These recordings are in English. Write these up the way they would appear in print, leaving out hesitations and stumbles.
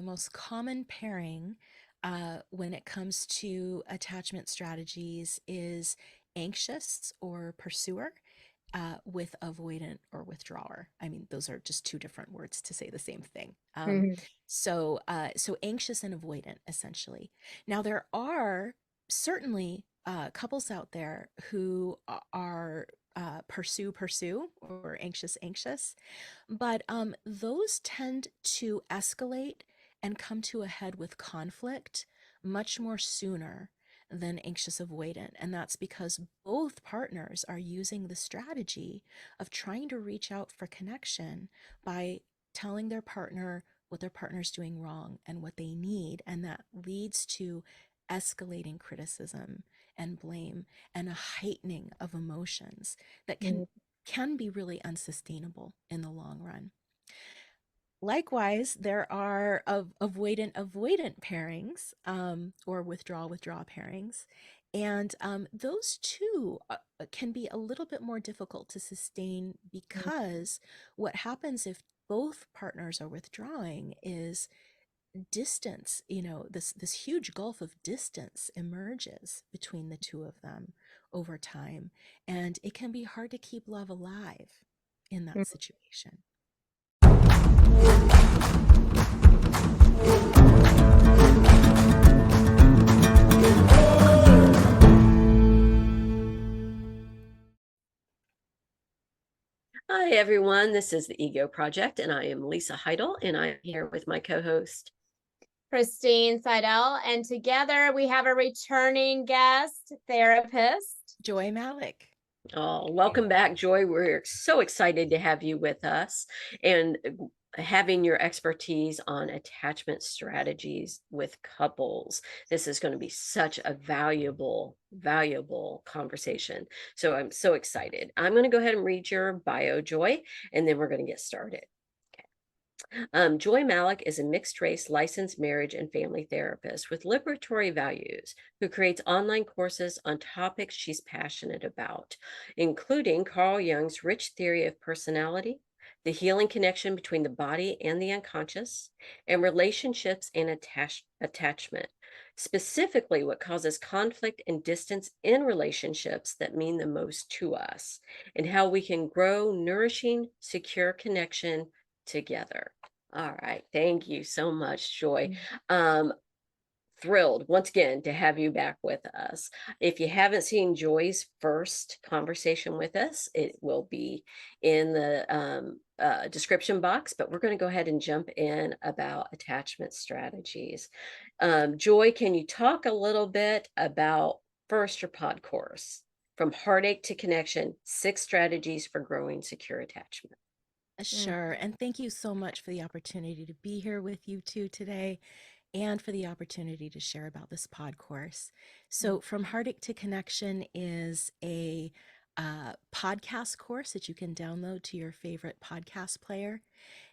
The most common pairing when it comes to attachment strategies is anxious or pursuer with avoidant or withdrawer. I mean, those are just two different words to say the same thing. Mhm. So anxious and avoidant, essentially. Now, there are certainly couples out there who are pursue or anxious, but those tend to escalate and come to a head with conflict much more sooner than anxious avoidant. And that's because both partners are using the strategy of trying to reach out for connection by telling their partner what their partner's doing wrong and what they need. And that leads to escalating criticism and blame and a heightening of emotions that can Mhm. be really unsustainable in the long run. Likewise, there are avoidant pairings or withdraw pairings. And those too can be a little bit more difficult to sustain because what happens if both partners are withdrawing is distance, this huge gulf of distance emerges between the two of them over time. And it can be hard to keep love alive in that Mhm. situation. Hi, everyone. This is the Ego Project, and I am Lisa Heidle, and I'm here with my co-host. Cristine Seidell, and together we have a returning guest therapist. Joy Malek. Oh, welcome back, Joy. We're so excited to have you with us and having your expertise on attachment strategies with couples. This is going to be such a valuable conversation. So I'm so excited. I'm going to go ahead and read your bio, Joy, and then we're going to get started. Joy Malek is a mixed race licensed marriage and family therapist with liberatory values who creates online courses on topics she's passionate about, including Carl Jung's rich theory of personality, the healing connection between the body and the unconscious, and relationships and attachment. Specifically, what causes conflict and distance in relationships that mean the most to us, and how we can grow nourishing, secure connection together. All right. Thank you so much, Joy. Um, Thrilled once again to have you back with us. If you haven't seen Joy's first conversation with us, it will be in the description box, but we're going to go ahead and jump in about attachment strategies. Joy, can you talk a little bit about first your pod course, From Heartache to Connection, 6 Strategies for Growing Secure Attachment? Mm. Sure. And thank you so much for the opportunity to be here with you two today and for the opportunity to share about this pod course. So, From Heartache to Connection is a podcast course that you can download to your favorite podcast player.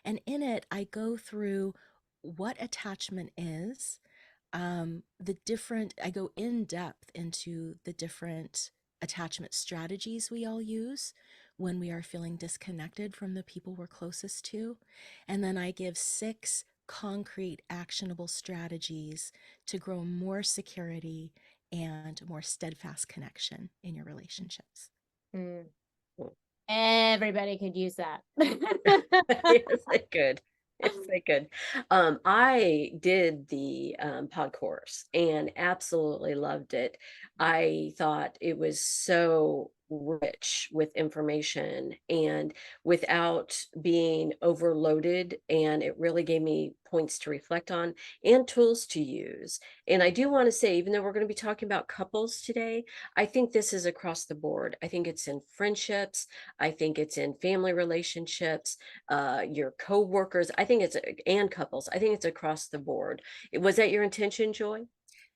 And in it, I go through what attachment is, I go in depth into the different attachment strategies we all use when we are feeling disconnected from the people we're closest to. And then I give 6 concrete, actionable strategies to grow more security and more steadfast connection in your relationships. Mm. Everybody could use that. Yes, they could. Yes, they could. I did the pod course and absolutely loved it. I thought it was so rich with information and without being overloaded, and it really gave me points to reflect on and tools to use. And I do want to say, even though we're going to be talking about couples today, I think this is across the board. I think it's in friendships. I think it's in family relationships, your co-workers. I think it's and couples. I think it's across the board. Was that your intention, Joy?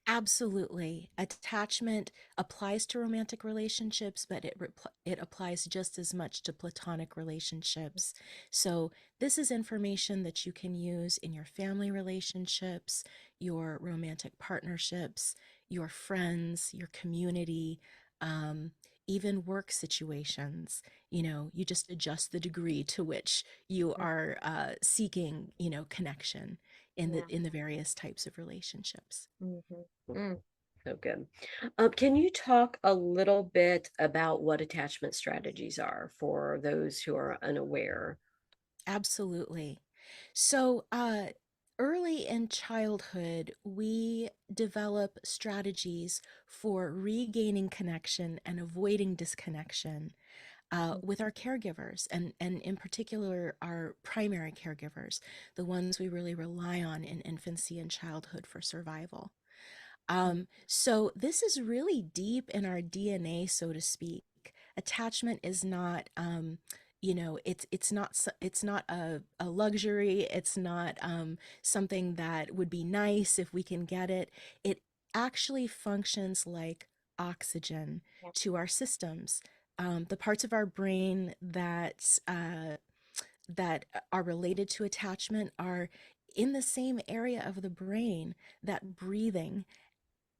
Absolutely. Attachment applies to romantic relationships, but it applies just as much to platonic relationships. So, this is information that you can use in your family relationships, your romantic partnerships, your friends, your community, um, even work situations. You just adjust the degree to which you are seeking, connection Yeah. in the various types of relationships. Mhm. Mm. So good. Can you talk a little bit about what attachment strategies are for those who are unaware? Absolutely. So, early in childhood, we develop strategies for regaining connection and avoiding disconnection with our caregivers, and in particular, our primary caregivers, the ones we really rely on in infancy and childhood for survival. So this is really deep in our DNA, so to speak. Attachment is not, it's not a luxury. It's not something that would be nice if we can get it. It actually functions like oxygen Yeah. to our systems. The parts of our brain that are related to attachment are in the same area of the brain that breathing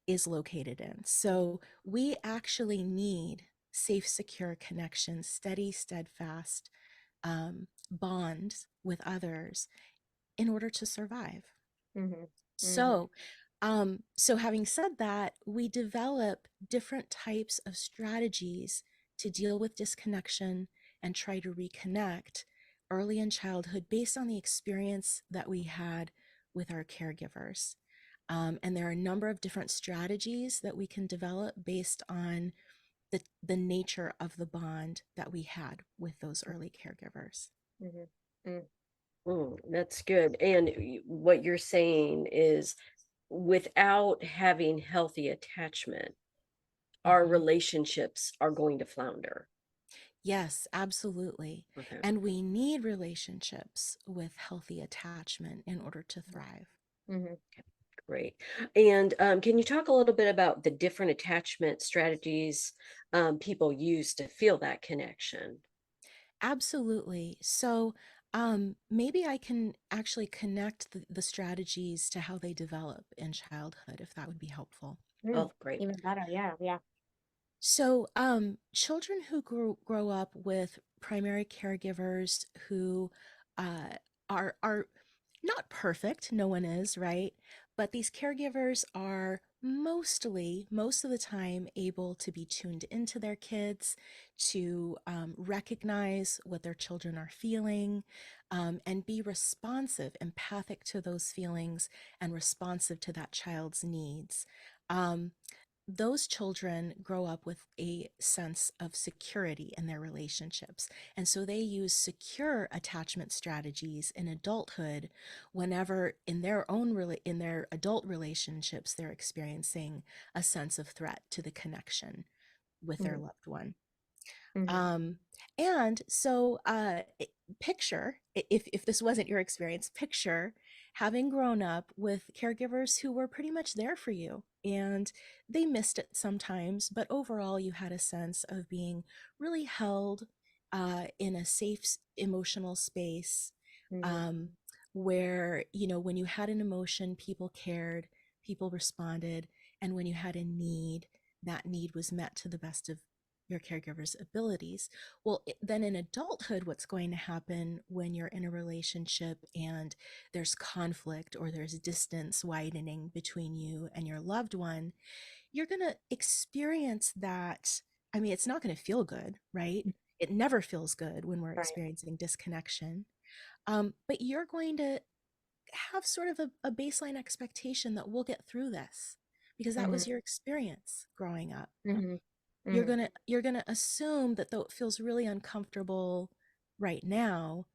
is located in. So we actually need safe, secure connections, steady, steadfast bonds with others in order to survive. Mhm. Mhm. So, so having said that, we develop different types of strategies to deal with disconnection and try to reconnect early in childhood based on the experience that we had with our caregivers. And there are a number of different strategies that we can develop based on the nature of the bond that we had with those early caregivers. Mhm. Mm. That's good. And what you're saying is without having healthy attachment, our Mhm. relationships are going to flounder. Yes, absolutely. Okay. And we need relationships with healthy attachment in order to thrive. Mhm. Great. And can you talk a little bit about the different attachment strategies people use to feel that connection? Absolutely. So, maybe I can actually connect the strategies to how they develop in childhood, if that would be helpful. Mm. Oh, great. Even better. Yeah. Yeah. So, children who grow up with primary caregivers who uh, are not perfect, no one is, right? But these caregivers are most of the time able to be tuned into their kids, to recognize what their children are feeling, and be responsive, empathic to those feelings, and responsive to that child's needs. Um, those children grow up with a sense of security in their relationships. And so they use secure attachment strategies in adulthood whenever in their adult relationships they're experiencing a sense of threat to the connection with their Mhm. loved one. Mhm. Um, and so, picture if this wasn't your experience, picture having grown up with caregivers who were pretty much there for you, and they missed it sometimes, but overall, you had a sense of being really held in a safe emotional space, Mhm. um, where when you had an emotion, people cared, people responded, and when you had a need, that need was met to the best of your caregiver's abilities. Well, then in adulthood, what's going to happen when you're in a relationship and there's conflict or there's distance widening between you and your loved one, you're going to experience that. I mean, it's not going to feel good, right? It never feels good when we're Right. experiencing disconnection. But you're going to have sort of a baseline expectation that we'll get through this because that was Mhm. your experience growing up. Mhm. you're Mhm. gonna you're gonna assume that though it feels really uncomfortable right now,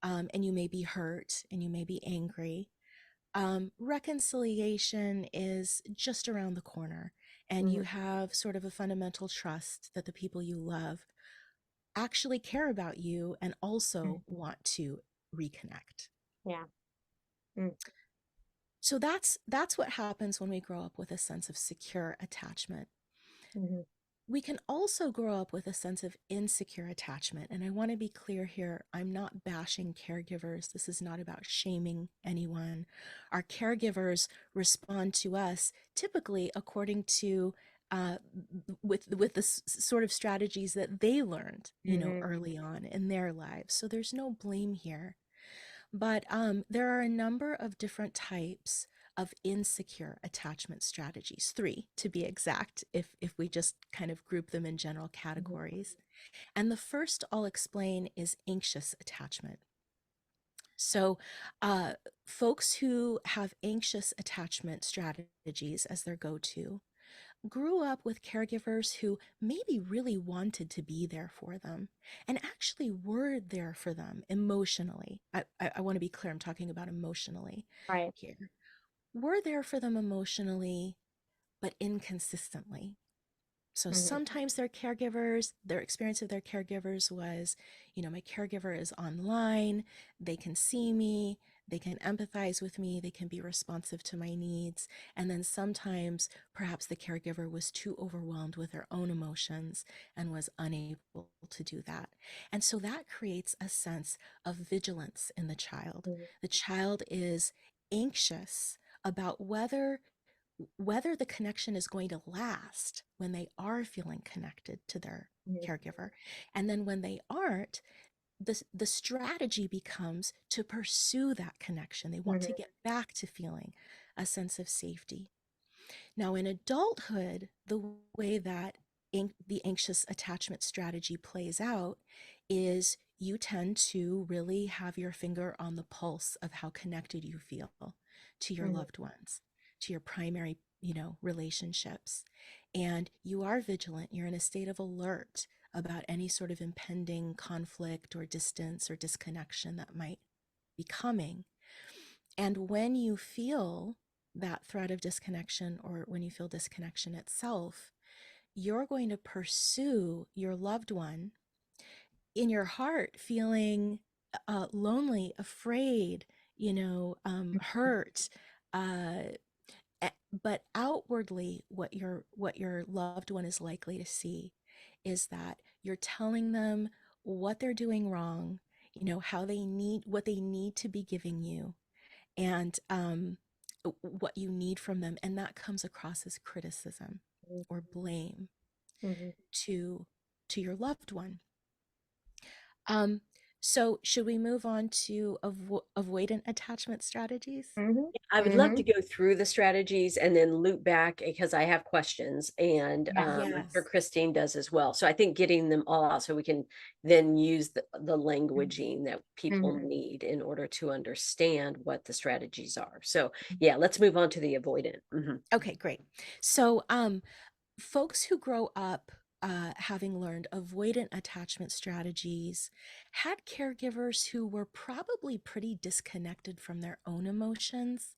and you may be hurt and you may be angry, reconciliation is just around the corner, and you Mhm. have sort of a fundamental trust that the people you love actually care about you and Mhm. also want to reconnect. Yeah. Mm. So that's what happens when we grow up with a sense of secure attachment. Mhm. We can also grow up with a sense of insecure attachment. And I want to be clear here, I'm not bashing caregivers. This is not about shaming anyone. Our caregivers respond to us typically according to with the sort of strategies that they learned, Mhm. early on in their lives. So there's no blame here. But there are a number of different types of insecure attachment strategies, three to be exact, if we just kind of group them in general Mhm. categories. And the first I'll explain is anxious attachment. So, uh, folks who have anxious attachment strategies as their go to grew up with caregivers who maybe really wanted to be there for them and actually were there for them emotionally. I want to be clear, I'm talking about emotionally Right. here. Were there for them emotionally, but inconsistently. So Mhm. sometimes their experience of their caregivers was, my caregiver is online, they can see me, they can empathize with me, they can be responsive to my needs. And then sometimes perhaps the caregiver was too overwhelmed with their own emotions and was unable to do that. And so that creates a sense of vigilance in the child. Mhm. The child is anxious about whether the connection is going to last when they are feeling connected to their Mhm. caregiver. And then when they aren't, the strategy becomes to pursue that connection. They want to Mhm. get back to feeling a sense of safety. Now, in adulthood, the way that the anxious attachment strategy plays out is you tend to really have your finger on the pulse of how connected you feel to your Mhm. loved ones, to your primary, relationships. And you are vigilant, you're in a state of alert about any sort of impending conflict or distance or disconnection that might be coming. And when you feel that threat of disconnection, or when you feel disconnection itself, you're going to pursue your loved one in your heart, feeling lonely, afraid, hurt. Uh, but outwardly, what your loved one is likely to see is that you're telling them what they're doing wrong, how they need what they need to be giving you, and what you need from them. And that comes across as criticism or blame Mhm. to your loved one. Um, so should we move on to avoidant attachment strategies? Mhm. I would love to Mhm. go through the strategies and then loop back because I have questions, and Yeah. I'm sure Yes. Christine does as well. So I think getting them all out so we can then use the Mhm. languaging that people Mhm. need in order to understand what the strategies are. So yeah, let's move on to the avoidant. Mhm. Okay, great. So, folks who grow up having learned avoidant attachment strategies had caregivers who were probably pretty disconnected from their own emotions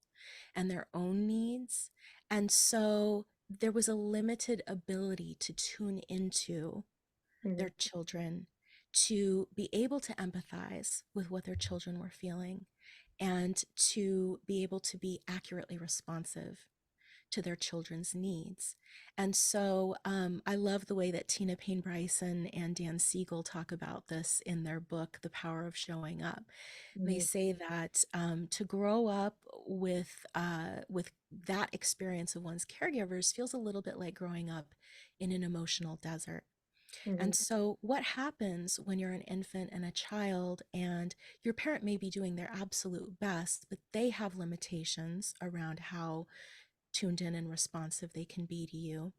and their own needs. And so there was a limited ability to tune into Mhm. their children, to be able to empathize with what their children were feeling, and to be able to be accurately responsive to their children's needs. And so I love the way that Tina Payne Bryson and Dan Siegel talk about this in their book, The Power of Showing Up. They Mhm. say that to grow up with that experience of one's caregivers feels a little bit like growing up in an emotional desert. And Mhm. so, what happens when you're an infant and a child, and your parent may be doing their absolute best, but they have limitations around how tuned in and responsive they can be to you?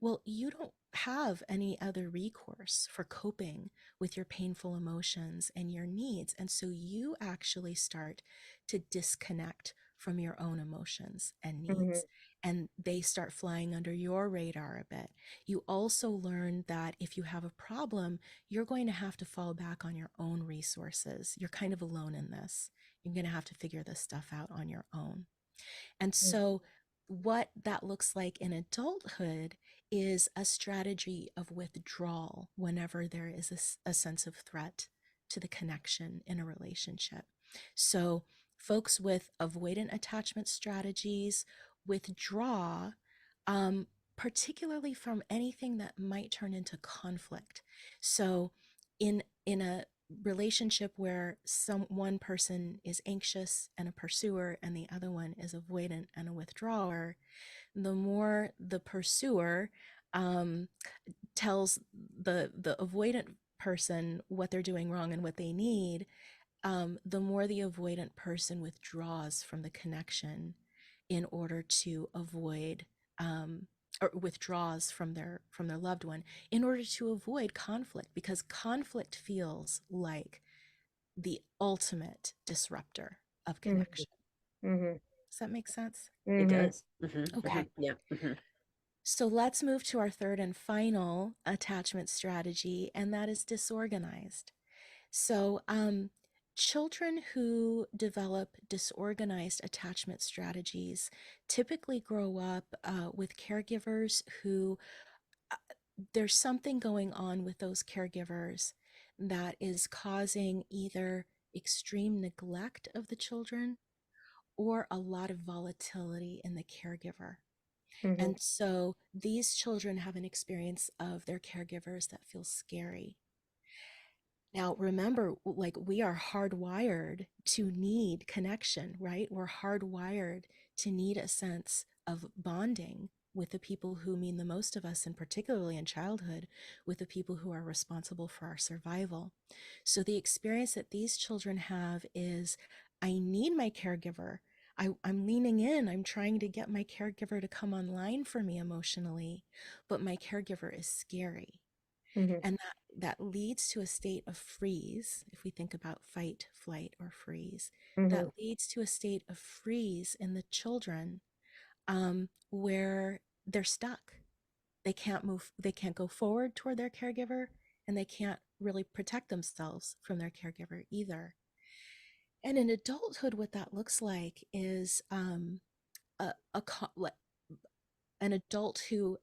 Well, you don't have any other recourse for coping with your painful emotions and your needs. And so you actually start to disconnect from your own emotions and Mhm. needs, and they start flying under your radar a bit. You also learn that if you have a problem, you're going to have to fall back on your own resources. You're kind of alone in this. You're going to have to figure this stuff out on your own. And Mhm. so, what that looks like in adulthood is a strategy of withdrawal whenever there is a sense of threat to the connection in a relationship. So, folks with avoidant attachment strategies withdraw, um, particularly from anything that might turn into conflict. So, in a relationship where one person is anxious and a pursuer and the other one is avoidant and a withdrawer, the more the pursuer um, tells the avoidant person what they're doing wrong and what they need, the more the avoidant person withdraws from the connection in order to avoid or withdraws from their loved one in order to avoid conflict, because conflict feels like the ultimate disruptor of Mm-hmm. connection. Mm-hmm. Does that make sense? It Mm-hmm. does. Okay. Yeah. So let's move to our third and final attachment strategy, and that is disorganized. So, children who develop disorganized attachment strategies typically grow up with caregivers who uh, there's something going on with those caregivers that is causing either extreme neglect of the children or a lot of volatility in the caregiver. Mm-hmm. And so these children have an experience of their caregivers that feels scary. Now, remember, like we are hardwired to need connection, right? We're hardwired to need a sense of bonding with the people who mean the most of us, and particularly in childhood, with the people who are responsible for our survival. So the experience that these children have is, I need my caregiver. I'm leaning in. I'm trying to get my caregiver to come online for me emotionally, but my caregiver is scary. Mm-hmm. And that leads to a state of freeze. If we think about fight, flight, or freeze, Mm-hmm. that leads to a state of freeze in the children, where they're stuck. They can't move, they can't go forward toward their caregiver, and they can't really protect themselves from their caregiver either. And in adulthood, what that looks like is like an adult who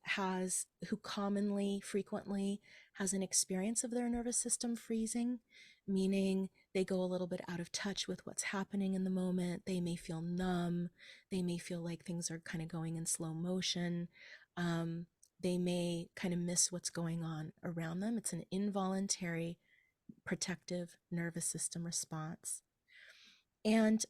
commonly frequently has an experience of their nervous system freezing, meaning they go a little bit out of touch with what's happening in the moment. They may feel numb. They may feel like things are kind of going in slow motion. um, they may kind of miss what's going on around them. It's an involuntary protective nervous system response. And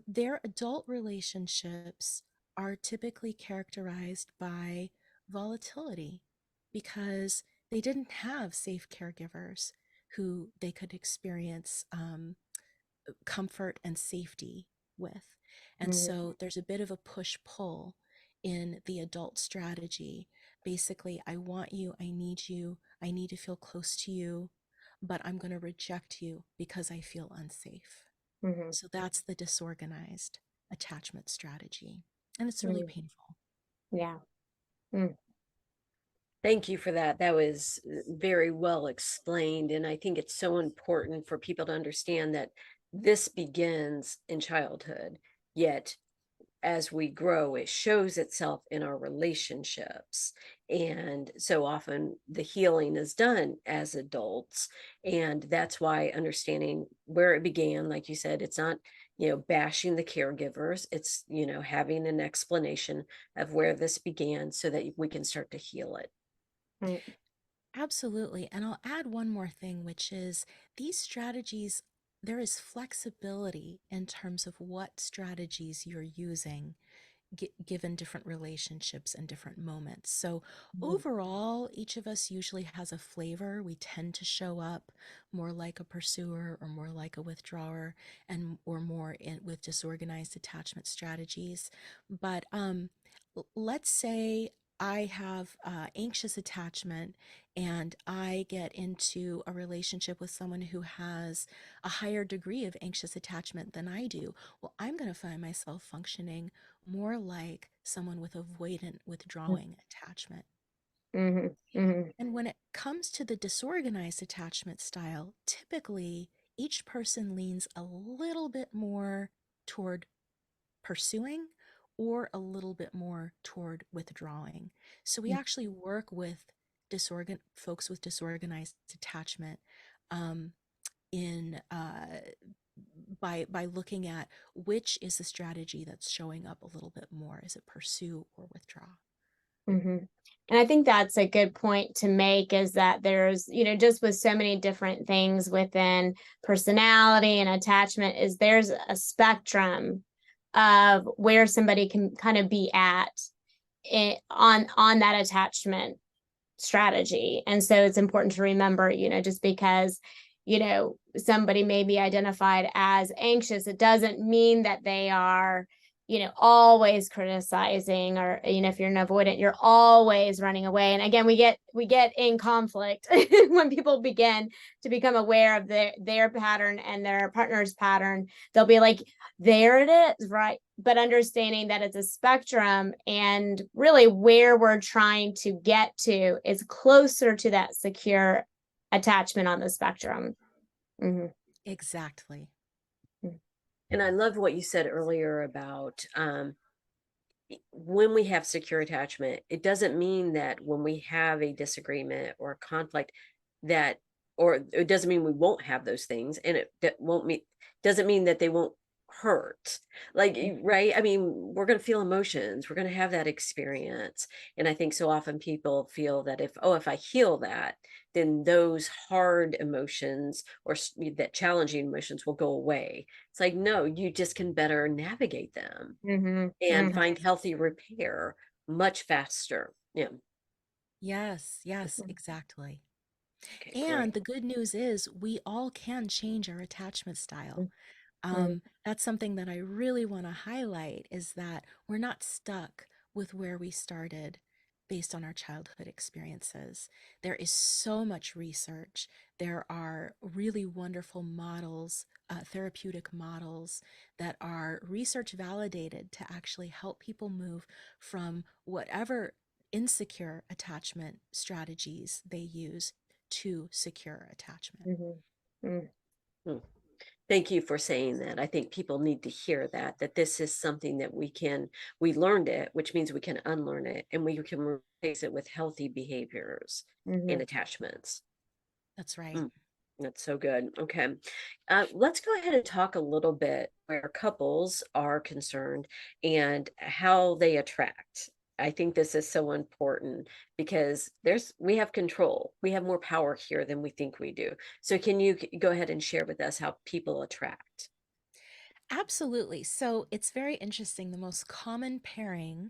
their adult relationships are typically characterized by volatility because they didn't have safe caregivers who they could experience comfort and safety with. And Mm-hmm. so there's a bit of a push pull in the adult strategy. Basically, I want you, I need to feel close to you, but I'm going to reject you because I feel unsafe. Mm-hmm. So that's the disorganized attachment strategy. And it's really Mm-hmm. painful. Yeah. Mm. Thank you for that. That was very well explained. And I think it's so important for people to understand that this begins in childhood, yet as we grow, it shows itself in our relationships. And so often the healing is done as adults. And that's why understanding where it began, like you said, it's not, bashing the caregivers. It's, having an explanation of where this began so that we can start to heal it. Right. Absolutely. And I'll add one more thing, which is these strategies, there is flexibility in terms of what strategies you're using given different relationships and different moments. So Mm-hmm. overall, each of us usually has a flavor. We tend to show up more like a pursuer or more like a withdrawer, and or more with disorganized attachment strategies. But let's say I have anxious attachment and I get into a relationship with someone who has a higher degree of anxious attachment than I do. Well, I'm going to find myself functioning more like someone with avoidant withdrawing attachment. Mm-hmm. Mm-hmm. And when it comes to the disorganized attachment style, typically each person leans a little bit more toward pursuing or a little bit more toward withdrawing. So we actually work with folks with disorganized attachment um, in by looking at which is the strategy that's showing up a little bit more. Is it pursue or withdraw? Mm-hmm. And I think that's a good point to make, is that there's, just with so many different things within personality and attachment, is there's a spectrum of where somebody can kind of be at on that attachment strategy. And so it's important to remember, just because somebody may be identified as anxious, it doesn't mean that they are, always criticizing, or, if you're an avoidant, you're always running away. And again, we get in conflict when people begin to become aware of their pattern and their partner's pattern. They'll be like, there it is, right? But understanding that it's a spectrum, and really where we're trying to get to is closer to that secure attachment on the spectrum. Mm-hmm. Exactly. And I love what you said earlier about when we have secure attachment, it doesn't mean that when we have a disagreement or a conflict that, or it doesn't mean we won't have those things, and that won't mean, doesn't mean that they won't hurt. Like, right? I mean, we're going to feel emotions, we're going to have that experience. And I think so often people feel that if I heal that, then those hard emotions or that challenging emotions will go away. It's like, no, you just can better navigate them Mm-hmm. and Mm-hmm. find healthy repair much faster. Yeah. Yes, yes, exactly. Okay, And great. the good news is we all can change our attachment style. Mm-hmm. That's something that I really want to highlight, is that we're not stuck with where we started based on our childhood experiences. There is so much research. There are really wonderful models, therapeutic models that are research validated to actually help people move from whatever insecure attachment strategies they use to secure attachment. Mm-hmm. Hmm. Thank you for saying that. I think people need to hear that this is something that we learned it, which means we can unlearn it, and we can replace it with healthy behaviors and Mm-hmm. attachments. That's right. Mm, that's so good. Okay. Let's go ahead and talk a little bit where couples are concerned and how they attract. I think this is so important because we have control. We have more power here than we think we do. So can you go ahead and share with us how people attract? Absolutely. So it's very interesting. The most common pairing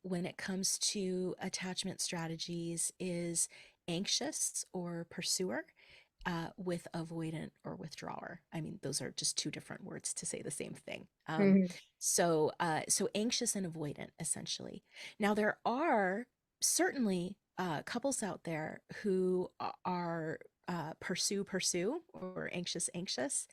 when it comes to attachment strategies is anxious or pursuer with avoidant or withdrawer. I mean, those are just two different words to say the same thing. Mm-hmm. So anxious and avoidant, essentially. Now, there are certainly couples out there who are pursue or anxious,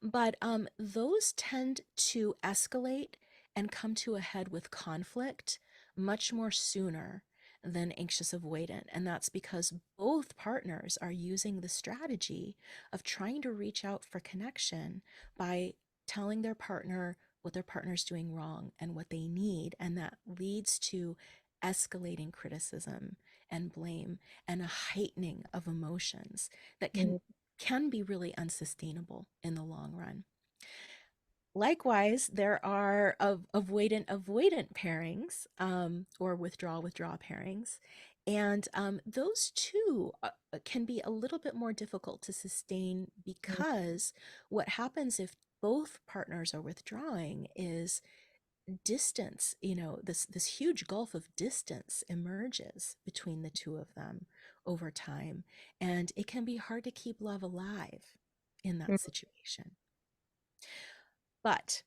but those tend to escalate and come to a head with conflict much more sooner than anxious avoidant. And that's because both partners are using the strategy of trying to reach out for connection by telling their partner what their partner's doing wrong and what they need. And that leads to escalating criticism and blame and a heightening of emotions that can be really unsustainable in the long run. Likewise, there are avoidant pairings, or withdraw pairings, and those too can be a little bit more difficult to sustain, because what happens if both partners are withdrawing is distance. This huge gulf of distance emerges between the two of them over time, and it can be hard to keep love alive in that situation. But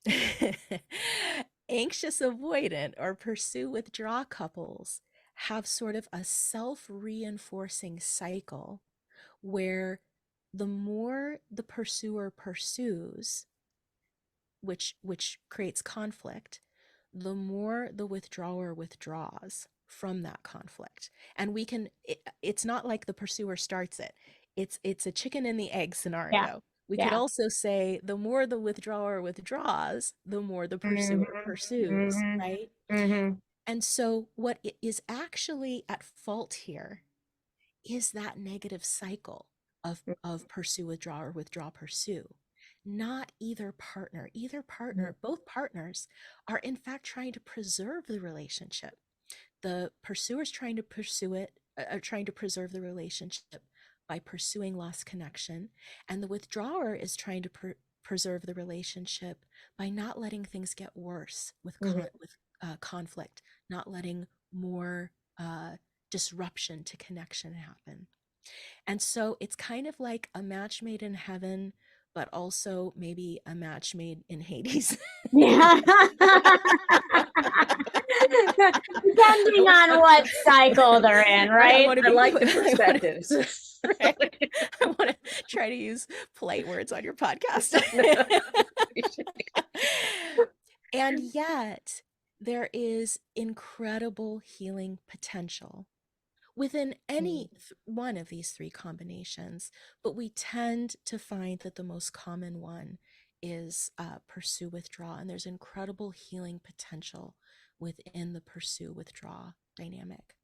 anxious avoidant or pursue withdraw couples have sort of a self reinforcing cycle where the more the pursuer pursues, which creates conflict, the more the withdrawer withdraws from that conflict. And it's not like the pursuer starts it. It's a chicken and the egg Yeah. scenario. We could Yeah. also say the more the withdrawer withdraws, the more the Mm-hmm. pursuer pursues, Mm-hmm. right? Mm-hmm. And so what is actually at fault here is that negative cycle of pursue, withdraw, or withdraw, pursue. Not either partner. Either partner, both partners are in fact trying to preserve the relationship. The pursuer is trying to pursue it, trying to preserve the relationship by pursuing lost connection, and the withdrawer is trying to preserve the relationship by not letting things get worse with Mm-hmm. conflict, not letting more disruption to connection happen. And so it's kind of like a match made in heaven, but also maybe a match made in Hades. Yeah. Depending on what cycle they're in, right? I like the perspectives. Right. I want to try to use polite words on your podcast. And yet, there is incredible healing potential within any one of these three combinations, but we tend to find that the most common one is pursue withdraw, and there's incredible healing potential within the pursue withdraw dynamic.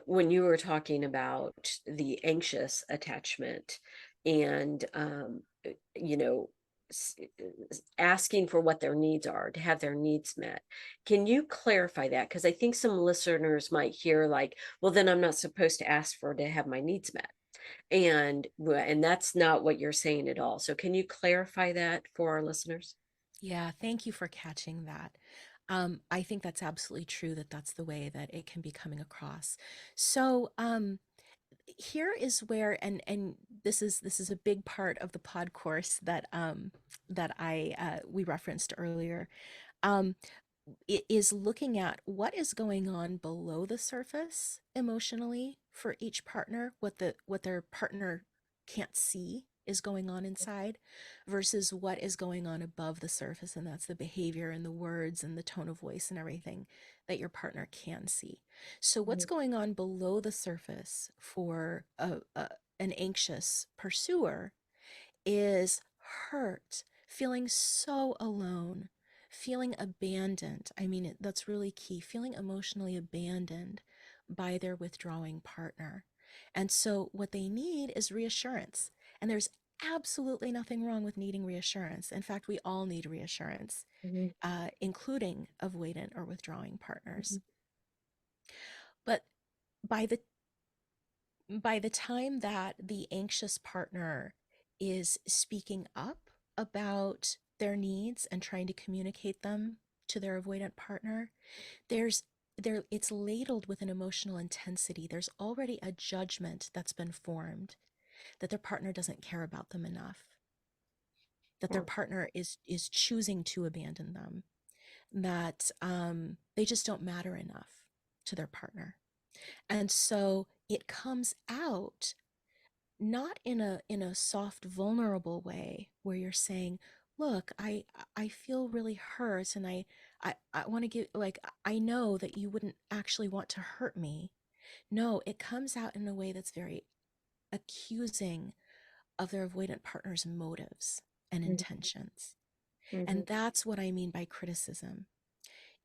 When you were talking about the anxious attachment and you know, asking for what their needs are, to have their needs met, can you clarify that? Because I think some listeners might hear like, well, then I'm not supposed to ask for to have my needs met, and that's not what you're saying at all. So can you clarify that for our listeners? Yeah, thank you for catching that. I think that's absolutely true, that that's the way that it can be coming across. So here is where, and this is a big part of the pod course that I we referenced earlier. Um, it is looking at what is going on below the surface emotionally for each partner, what their partner can't see is going on inside, versus what is going on above the surface, and that's the behavior and the words and the tone of voice and everything that your partner can see. So what's going on below the surface for an anxious pursuer is hurt, feeling so alone, feeling abandoned. I mean, that's really key, feeling emotionally abandoned by their withdrawing partner. And so, what they need is reassurance. And there's absolutely nothing wrong with needing reassurance. In fact, we all need reassurance, including avoidant or withdrawing partners. But by the time that the anxious partner is speaking up about their needs and trying to communicate them to their avoidant partner, it's ladled with an emotional intensity. There's already a judgment that's been formed that their partner doesn't care about them enough, that their partner is choosing to abandon them, that they just don't matter enough to their partner. And so it comes out not in a soft, vulnerable way where you're saying, look, I feel really hurt, and I want to give, like, I know that you wouldn't actually want to hurt me. No, it comes out in a way that's very accusing of their avoidant partner's motives and intentions. And that's what I mean by criticism.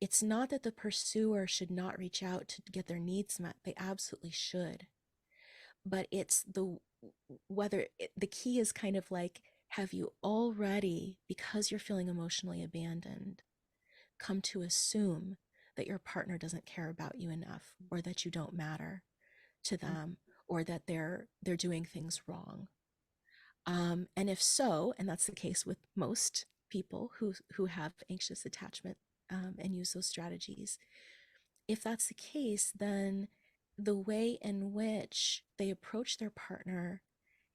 It's not that the pursuer should not reach out to get their needs met. They absolutely should. But it's the key is kind of like, have you already, because you're feeling emotionally abandoned, come to assume that your partner doesn't care about you enough, or that you don't matter to them, or that they're doing things wrong? And if so, and that's the case with most people who have anxious attachment and use those strategies, if that's the case, then the way in which they approach their partner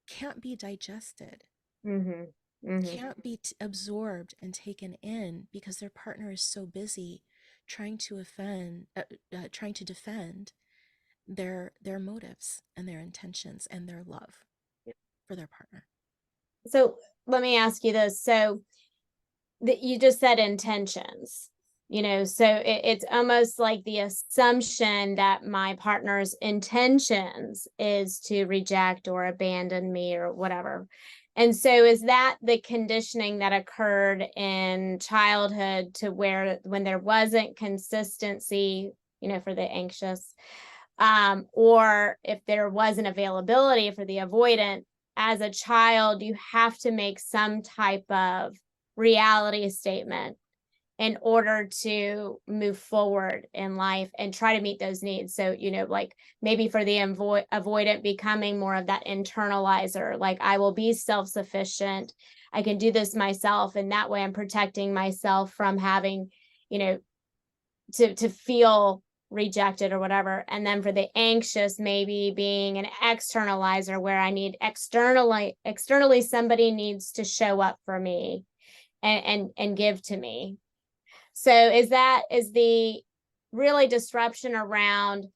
can't be digested, can't be absorbed and taken in, because their partner is so busy trying to defend their motives and their intentions and their love for their partner. So let me ask you this. So that you just said intentions, so it's almost like the assumption that my partner's intentions is to reject or abandon me or whatever. And so is that the conditioning that occurred in childhood, to where when there wasn't consistency, for the anxious, or if there wasn't availability for the avoidant, as a child, you have to make some type of reality statement in order to move forward in life and try to meet those needs. So, like maybe for the avoidant, becoming more of that internalizer, like, I will be self-sufficient, I can do this myself, and that way I'm protecting myself from having, to feel rejected or whatever. And then for the anxious, maybe being an externalizer where I need externally somebody needs to show up for me and give to me. So is the really disruption around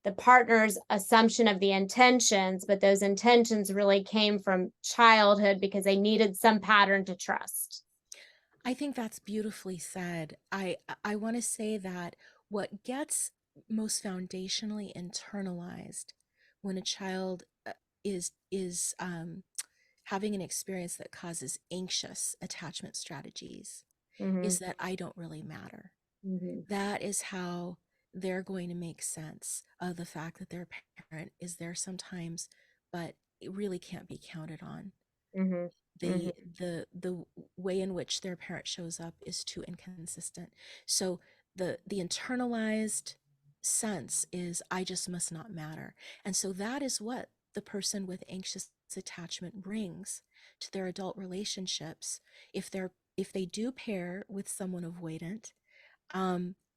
the partner's assumption of the intentions, but those intentions really came from childhood because they needed some pattern to trust. I think that's beautifully said. I want to say that what gets most foundationally internalized when a child is having an experience that causes anxious attachment strategies Mm-hmm. is that I don't really matter. Mm-hmm. That is how they're going to make sense of the fact that their parent is there sometimes, but it really can't be counted on. Mm-hmm. Mm-hmm. The way in which their parent shows up is too inconsistent. So the internalized sense is I just must not matter. And so that is what the person with anxious attachment brings to their adult relationships. If they do pair with someone avoidant,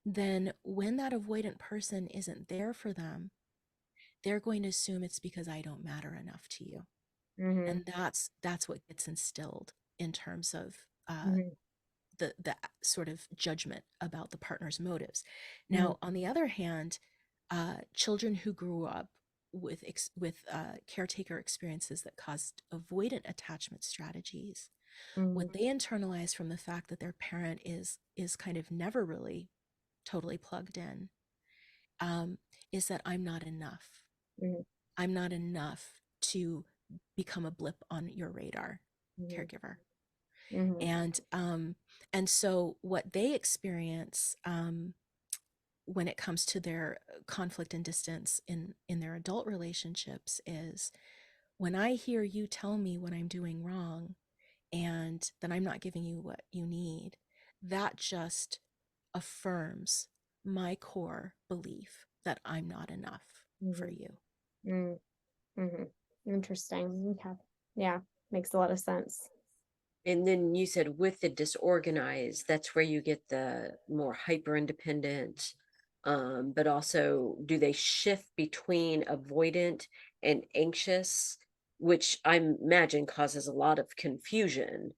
then when that avoidant person isn't there for them, they're going to assume it's because I don't matter enough to you. Mm-hmm. And that's what gets instilled in terms of Mm-hmm. the sort of judgment about the partner's motives. Mm-hmm. Now, on the other hand, children who grew up with caretaker experiences that caused avoidant attachment strategies, Mm-hmm. what they internalize from the fact that their parent is kind of never really totally plugged in, um, is that I'm not enough. Mm-hmm. I'm not enough to become a blip on your radar, caregiver. Mm-hmm. And so what they experience, when it comes to their conflict and distance in their adult relationships is when I hear you tell me what I'm doing wrong and that I'm not giving you what you need, that just affirms my core belief that I'm not enough for Mm-hmm. you. Mm-hmm. Interesting. Okay. Yeah, makes a lot of sense. And then you said with the disorganized, that's where you get the more hyper independent. But also, do they shift between avoidant and anxious, which I imagine causes a lot of confusion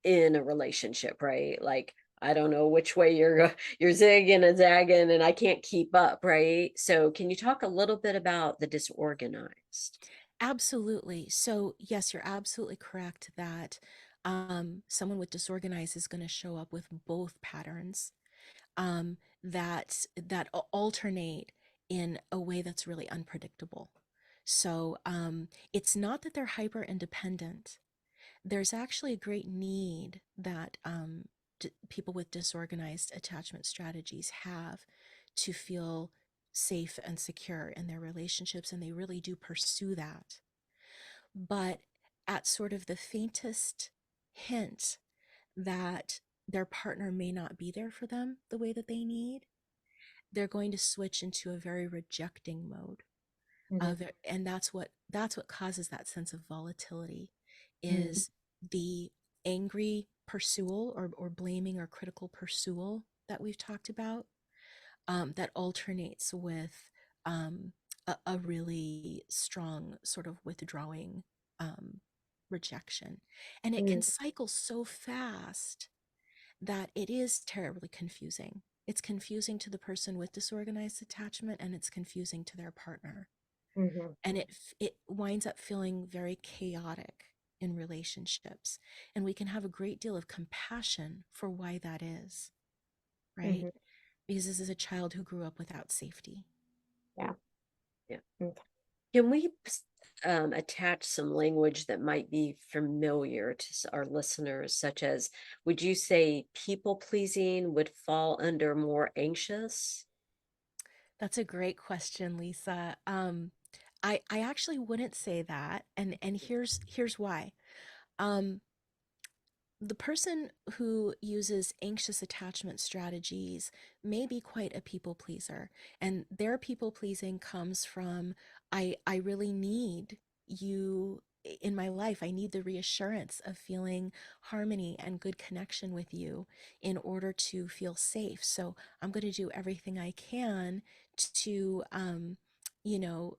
in a relationship, right? Like, I don't know which way you're zigging and zagging, and I can't keep up, right? So, can you talk a little bit about the disorganized? Absolutely. So, yes, you're absolutely correct that someone with disorganized is going to show up with both patterns, that alternate in a way that's really unpredictable. So, it's not that they're hyper independent. There's actually a great need that people with disorganized attachment strategies have to feel safe and secure in their relationships, and they really do pursue that. But at sort of the faintest hint that their partner may not be there for them the way that they need, they're going to switch into a very rejecting mode Mm-hmm. of it. And that's what causes that sense of volatility Mm-hmm. is the angry pursual or blaming or critical pursual that we've talked about, that alternates with a really strong sort of withdrawing, um, rejection. And it can cycle so fast that it is terribly confusing. It's confusing to the person with disorganized attachment, and it's confusing to their partner. Mm-hmm. And it winds up feeling very chaotic in relationships. And we can have a great deal of compassion for why that is, right? Mm-hmm. Because this is a child who grew up without safety. Yeah. Yeah. Okay. Can we attach some language that might be familiar to our listeners, such as, would you say people pleasing would fall under more anxious? That's a great question, Lisa. I actually wouldn't say that, and here's why. Um, the person who uses anxious attachment strategies may be quite a people pleaser, and their people pleasing comes from I really need you in my life. I need the reassurance of feeling harmony and good connection with you in order to feel safe. So I'm going to do everything I can to, you know,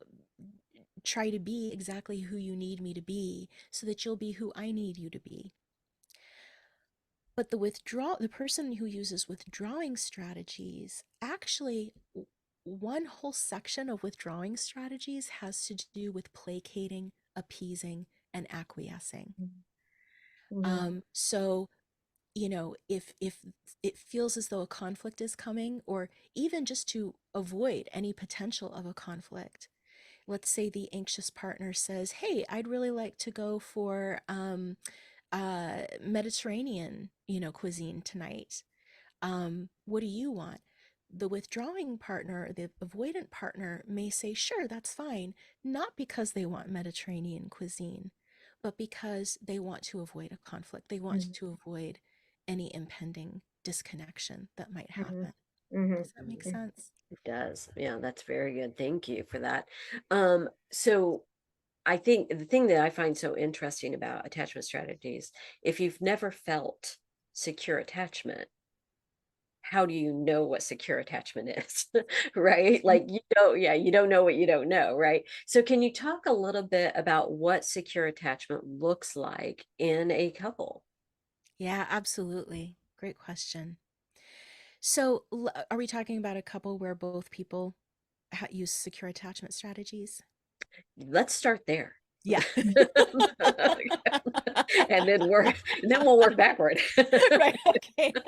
try to be exactly who you need me to be so that you'll be who I need you to be. But the person who uses withdrawing strategies, actually, one whole section of withdrawing strategies has to do with placating, appeasing, and acquiescing. Mhm. So, if it feels as though a conflict is coming, or even just to avoid any potential of a conflict, let's say the anxious partner says, "Hey, I'd really like to go for Mediterranean, cuisine tonight. What do you want?" The withdrawing partner, the avoidant partner may say, "Sure, that's fine," not because they want Mediterranean cuisine, but because they want to avoid a conflict. They want Mhm. to avoid any impending disconnection that might Mhm. happen. Mhm. Does that make Mhm. sense? It does. Yeah, that's very good. Thank you for that. So I think the thing that I find so interesting about attachment strategies, if you've never felt secure attachment, how do you know what secure attachment is? Right? Like you don't know what you don't know, right? So can you talk a little bit about what secure attachment looks like in a couple? Yeah, absolutely. Great question. So, are we talking about a couple where both people use secure attachment strategies? Let's start there. Yeah. And then we'll work backward. Right. Okay.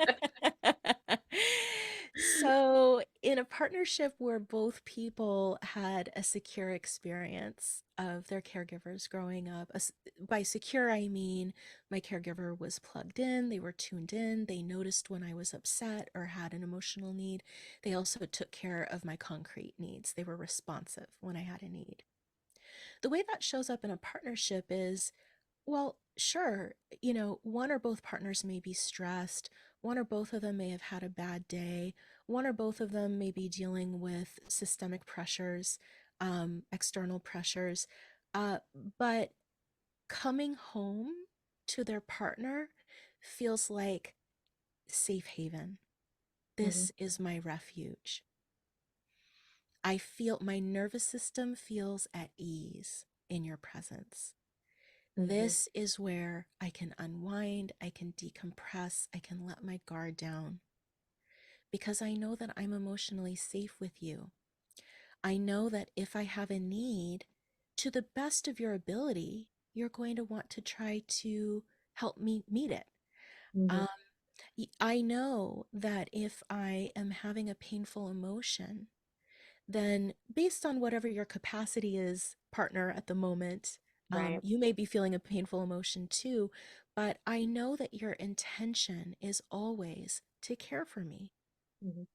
So, in a partnership where both people had a secure experience of their caregivers growing up, by secure, I mean my caregiver was plugged in, they were tuned in, they noticed when I was upset or had an emotional need. They also took care of my concrete needs. They were responsive when I had a need. The way that shows up in a partnership is, well, sure, one or both partners may be stressed, one or both of them may have had a bad day, one or both of them may be dealing with systemic pressures, external pressures, uh, but coming home to their partner feels like safe haven. Mhm. This is my refuge. I feel my nervous system feels at ease in your presence. Mhm. This is where I can unwind, I can decompress, I can let my guard down because I know that I'm emotionally safe with you. I know that if I have a need, to the best of your ability, you're going to want to try to help me meet it. Mhm. Um, I know that if I am having a painful emotion, then based on whatever your capacity is, partner, at the moment, Right. you may be feeling a painful emotion too, but I know that your intention is always to care for me. Mhm.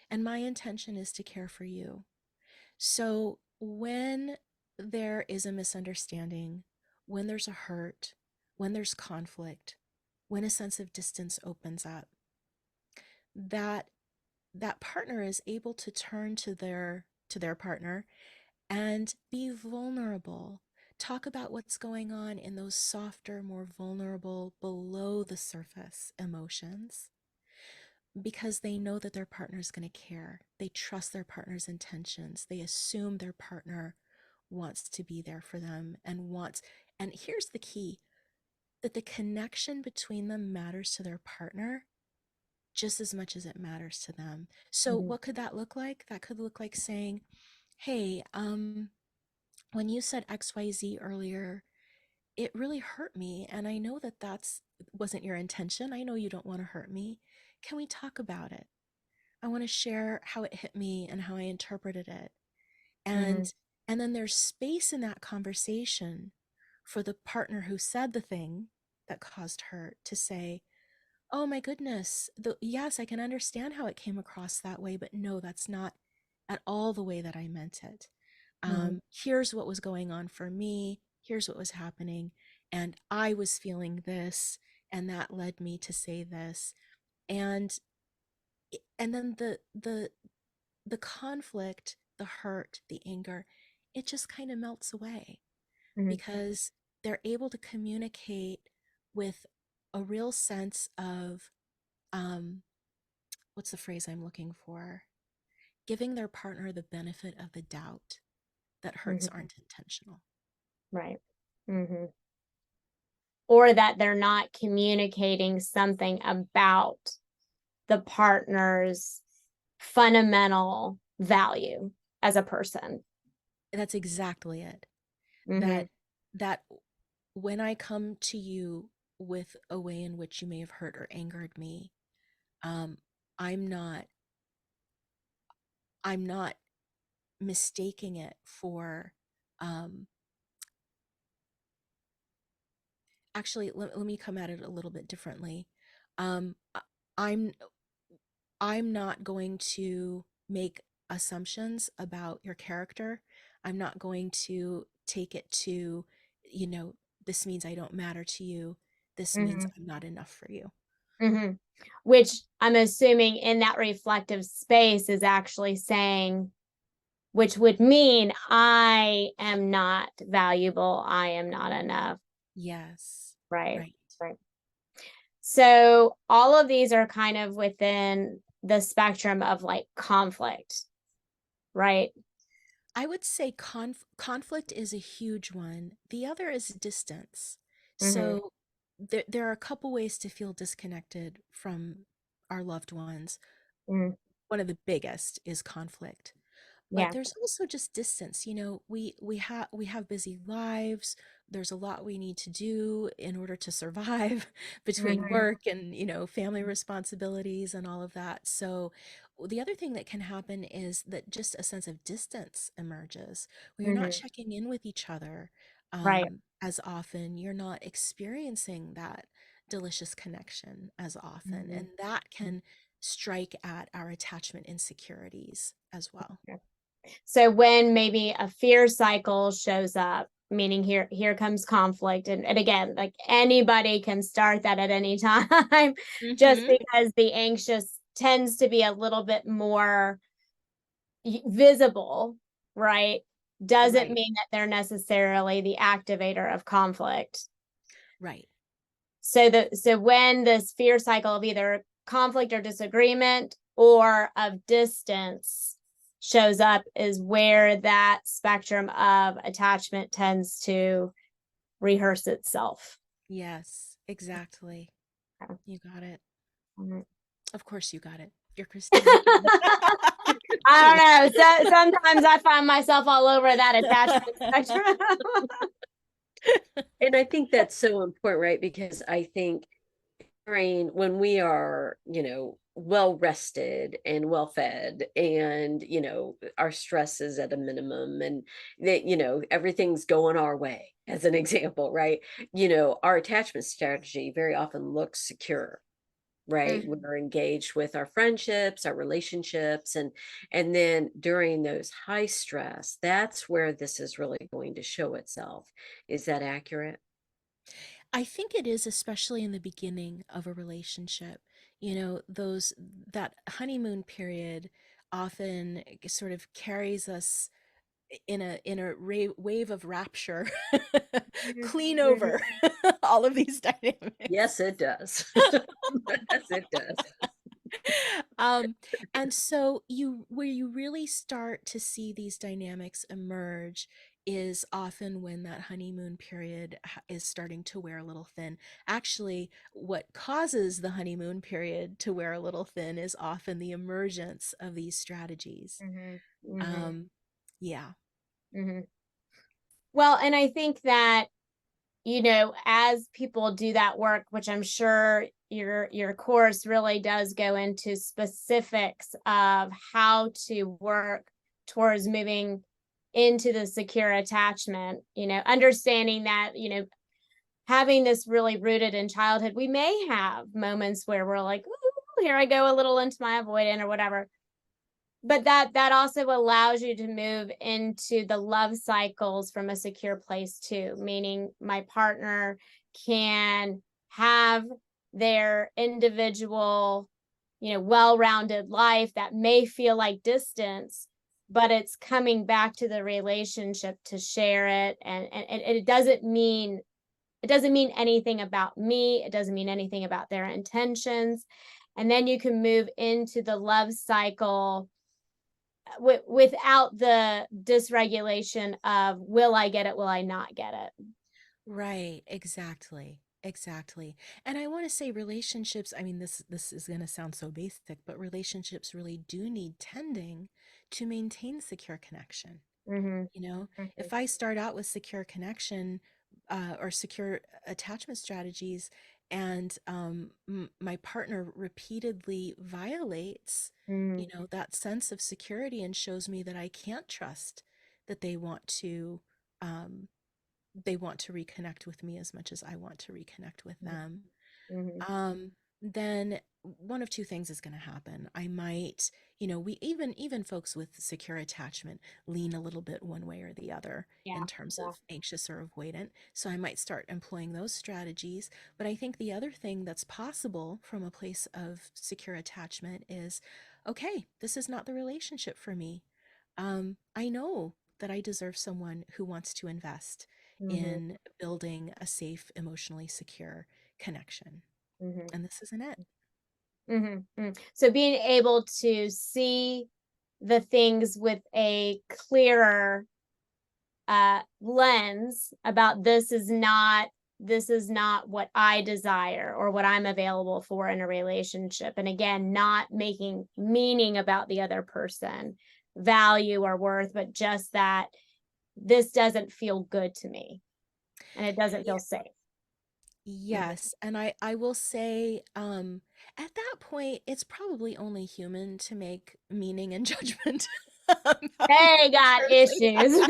And my intention is to care for you. So when there is a misunderstanding, when there's a hurt, when there's conflict, when a sense of distance opens up, that that partner is able to turn to their partner and be vulnerable. Talk about what's going on in those softer, more vulnerable, below the surface emotions because they know that their partner is going to care. They trust their partner's intentions. They assume their partner wants to be there for them and here's the key, that the connection between them matters to their partner just as much as it matters to them. So, Mhm. what could that look like? That could look like saying, "Hey, when you said XYZ earlier, it really hurt me. And I know that wasn't your intention. I know you don't want to hurt me. Can we talk about it? I want to share how it hit me and how I interpreted it." And Mhm. and then there's space in that conversation for the partner who said the thing that caused hurt to say, "Oh my goodness, yes, I can understand how it came across that way, but no, that's not at all the way that I meant it. Mhm. Here's what was going on for me. Here's what was happening. And I was feeling this, and that led me to say this." And and then the conflict, the hurt, the anger, it just kind of melts away Mhm. because they're able to communicate with a real sense of um, what's the phrase I'm looking for? giving their partner the benefit of the doubt that hurts Mhm. aren't intentional. Right. Hmm. Or that they're not communicating something about the partner's fundamental value as a person. That's exactly it. Hmm. That that when I come to you with a way in which you may have hurt or angered me, um, I'm not I'm not mistaking it for um, actually let me come at it a little bit differently. Um, I- I'm I'm not going to make assumptions about your character. I'm not going to take it to, you know, this means I don't matter to you. This means Hmm. I'm not enough for you. Hmm. Which I'm assuming in that reflective space is actually saying, which would mean I am not valuable, I am not enough. Yes. Right. Right. Right. So all of these are kind of within the spectrum of like conflict, right? I would say conflict is a huge one. The other is distance. Hmm. So there are a couple ways to feel disconnected from our loved ones. Hmm. One of the biggest is conflict. But Yeah. there's also just distance. You know, we have busy lives. There's a lot we need to do in order to survive between Hmm. work and, family responsibilities and all of that. So the other thing that can happen is that just a sense of distance emerges where you're not Hmm. checking in with each other Right. as often. You're not experiencing that delicious connection as often. Hmm. And that can strike at our attachment insecurities as well. So when maybe a fear cycle shows up, meaning here comes conflict, and again, like anybody can start that at any time, just Mhm. because the anxious tends to be a little bit more visible, right? Doesn't Right. mean that they're necessarily the activator of conflict. Right. So when this fear cycle of either conflict or disagreement or of distance shows up is where that spectrum of attachment tends to rehearse itself. Yes, exactly. Okay. You got it. Mhm. Of course you got it. You're Christine. I don't know. So sometimes I find myself all over that attachment spectrum. And I think that's so important, right? Because I think when we are, well rested and well fed, and our stress is at a minimum, and that everything's going our way, as an example, right? Our attachment strategy very often looks secure, right? Mhm. We're engaged with our friendships, our relationships, and then during those high stress, that's where this is really going to show itself. Is that accurate? I think it is, especially in the beginning of a relationship. That honeymoon period often sort of carries us in a wave of rapture, Mhm. clean Mhm. over all of these dynamics. Yes, it does. Yes, it does. um, and so where you really start to see these dynamics emerge is often when that honeymoon period is starting to wear a little thin. Actually, what causes the honeymoon period to wear a little thin is often the emergence of these strategies. Mhm. Mhm. Um, yeah. Mhm. Well, and I think that, as people do that work, which I'm sure your course really does go into specifics of how to work towards moving into the secure attachment, understanding that, having this really rooted in childhood, we may have moments where we're like, "Ooh, here I go a little into my avoidant or whatever." But that also allows you to move into the love cycles from a secure place too, meaning my partner can have their individual, well-rounded life that may feel like distance, but it's coming back to the relationship to share it, and it doesn't mean anything about me, it doesn't mean anything about their intentions. And then you can move into the love cycle without the dysregulation of will I get it, will I not get it? Right, exactly. Exactly. And I want to say relationships, I mean this is going to sound so basic, but relationships really do need tending to maintain secure connection. Mm-hmm. You know, Mm-hmm. if I start out with secure connection or secure attachment strategies and my partner repeatedly violates, you know, that sense of security and shows me that I can't trust that um, they want to reconnect with me as much as I want to reconnect with them, Mm-hmm. then one of two things is going to happen. I might, you know, we even folks with secure attachment lean a little bit one way or the other Yeah. in terms Yeah. of anxious or avoidant. So I might start employing those strategies. But I think the other thing that's possible from a place of secure attachment is, okay, this is not the relationship for me. I know that I deserve someone who wants to invest Mm-hmm. in building a safe, emotionally secure connection. Mm-hmm. And this isn't it. Mm-hmm. So being able to see the things with a clearer lens about this is not what I desire or what I'm available for in a relationship. And again, not making meaning about the other person, value or worth, but just that this doesn't feel good to me and it doesn't Yeah. feel safe. Mhm. Yes, and I will say, at that point, it's probably only human to make meaning and judgment about the They other got person. issues.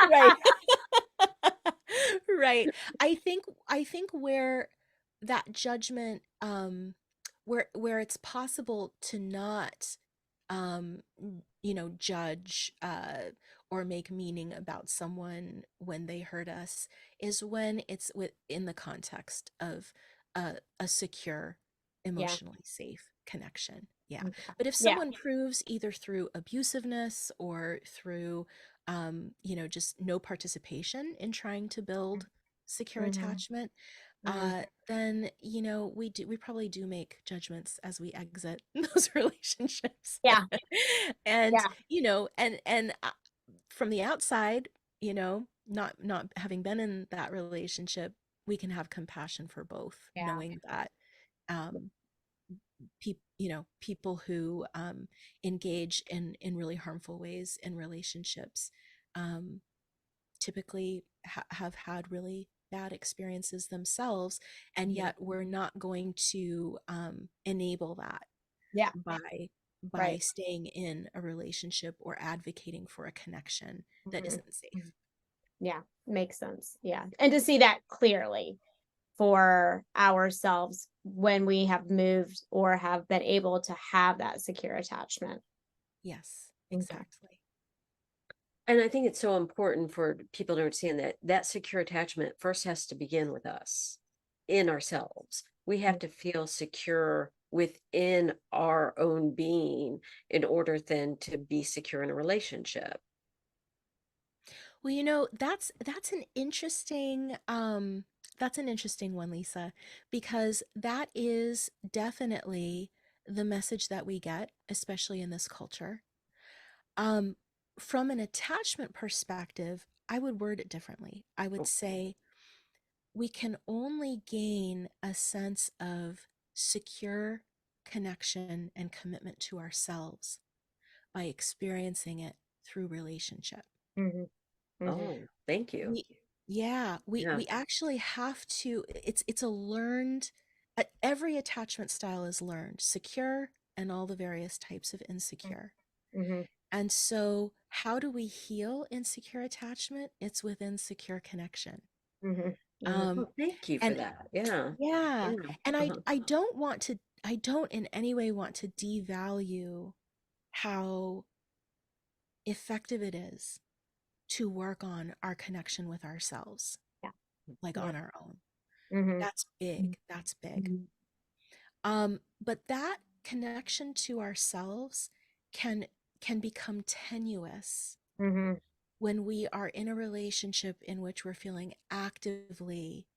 Right. Right. I think where that judgment, where it's possible to not, you know, judge or make meaning about someone when they hurt us is when it's within the context of a secure, Yeah. emotionally safe connection. Yeah. Okay. But if Yeah. someone proves either through abusiveness or through you know, just no participation in trying to build secure Hmm. attachment, Hmm. then, you know, we probably do make judgments as we exit those relationships. Yeah. And, Yeah. you know, from the outside, you know, not having been in that relationship, we can have compassion for both, Yeah. knowing that um you know, people who engage in really harmful ways in relationships um, typically have had really bad experiences themselves, and Mhm. yet we're not going to enable that Yeah. by Right. staying in a relationship or advocating for a connection that Mhm. isn't safe. Mhm. Yeah. Makes sense. Yeah. And to see that clearly for ourselves when we have moved or have been able to have that secure attachment. Yes, Okay. exactly. And I think it's so important for people to understand that that secure attachment first has to begin with us, in ourselves. We have to feel secure within our own being in order then to be secure in a relationship. Well, you know, that's an interesting one, Lisa, because that is definitely the message that we get, especially in this culture. Um, from an attachment perspective, I would word it differently. I would say we can only gain a sense of secure connection and commitment to ourselves by experiencing it through relationship. Mhm. Mhm. Oh, thank you. We yeah, Yeah. we actually have to, it's a learned, every attachment style is learned, secure and all the various types of insecure. Mhm. And so how do we heal insecure attachment? It's within secure connection. Mhm. Mhm. Um Well, thank you for and that. Yeah. yeah, Yeah. and Uh-huh. I don't in any way want to devalue how effective it is to work on our connection with ourselves, Yeah. like Yeah. on our own. Mhm. That's big. That's big. Mhm. But that connection to ourselves can become tenuous Mhm. when we are in a relationship in which we're feeling actively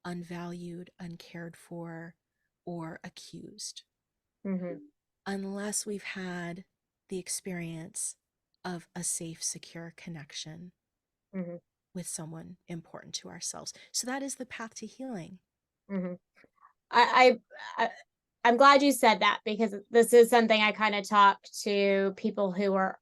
unvalued, uncared for, or accused. Mhm. Unless we've had the experience of a safe, secure connection Mm-hmm. with someone important to ourselves. So that is the path to healing. Mm-hmm. I, I I'm glad you said that, because this is something I kind of talk to people who are